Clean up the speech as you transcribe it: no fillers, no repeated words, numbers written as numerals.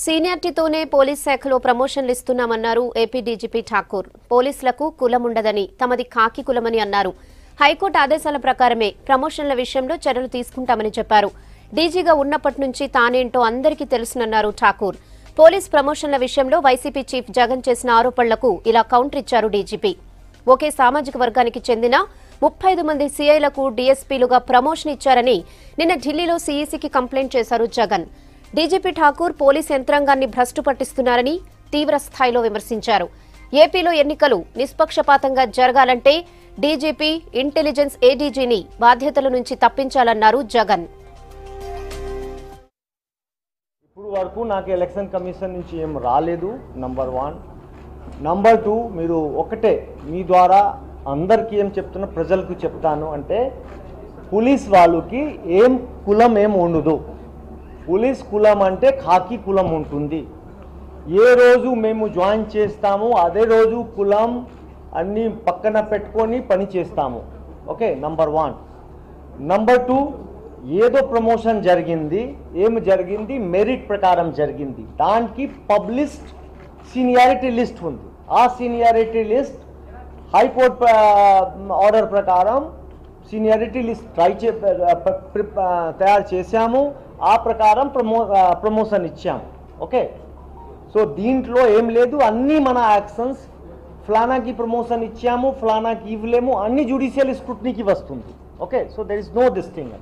సీనియారిటీతోనే police శాఖలో ప్రమోషన్లు ఇస్తున్నామన్నారు AP DGP Thakur. పోలీసులకు కులం ఉండదని, తమది కాకి కులమని అన్నారు. హైకోర్టు ఆదేశాల ప్రకారమే ప్రమోషన్ల విషయంలో చర్యలు తీసుకుంటామని చెప్పారు. డీజీగా ఉన్నప్పటి నుంచి తానేంటో అందరికీ తెలుసునన్నారు ఠాకూర్. పోలీస్ ప్రమోషన్ల విషయంలో వైసీపీ చీఫ్ జగన్ చేసిన ఆరోపణలకు ఇలా కౌంటర్ ఇచ్చారు డీజీపీ. ఒకే సామాజిక వర్గానికి చెందిన 35 మంది సీఐలకు డీఎస్పీలుగా ప్రమోషన్ ఇచ్చారని నిన్న ఢిల్లీలో సీఈసీకి కంప్లైంట్ చేశారు జగన్. డీజీపీ ఠాకూర్ పోలీస్ యంత్రాంగాన్ని భ్రష్టు పట్టిస్తున్నారని తీవ్ర స్థాయిలో విమర్శించారు. ఏపీలో ఎన్నికలు నిష్పక్షపాతంగా జరగాలంటే డీజీపీ, ఇంటెలిజెన్స్ ఏడీజీని బాధ్యతల నుంచి తప్పించాలన్నారు జగన్. ఇప్పుడు వరకు నాకు ఎలక్షన్ కమిషన్ నుంచి ఏం రాలేదు. నంబర్ 1. నంబర్ 2, మీరు ఒకటే మీ ద్వారా అందరికీ ఏం చెప్తున్నా ప్రజలకు చెప్తాను అంటే, పోలీస్ వాళ్ళకి కులం ఏం ఉండదు. పోలీస్ కులం అంటే ఖాకీ కులం ఉంటుంది. ఏ రోజు మేము జాయిన్ చేస్తాము అదే రోజు కులం అన్ని పక్కన పెట్టుకొని పని చేస్తాము. Okay, number 1. నంబర్ 2, ఏదో ప్రమోషన్ జరిగింది, ఏం జరిగింది మెరిట్ ప్రకారం జరిగింది. దానికి పబ్లిష్డ్ సీనియారిటీ లిస్ట్ ఉంది. ఆ సీనియారిటీ లిస్ట్ హైకోర్టు ఆర్డర్ ప్రకారం సీనియారిటీ లిస్ట్ తయారు చేశాము. ఆ ప్రకారం ప్రమోషన్ ఇచ్చాము. ఓకే, సో దీంట్లో ఏం లేదు, అన్నీ మన యాక్షన్స్. ఫలానాకి ప్రమోషన్ ఇచ్చాము, ఫలానాకి ఇవ్వలేము, అన్ని జ్యుడిషియల్ స్క్రూటనీకి వస్తుంది. Okay, so there is no this thing.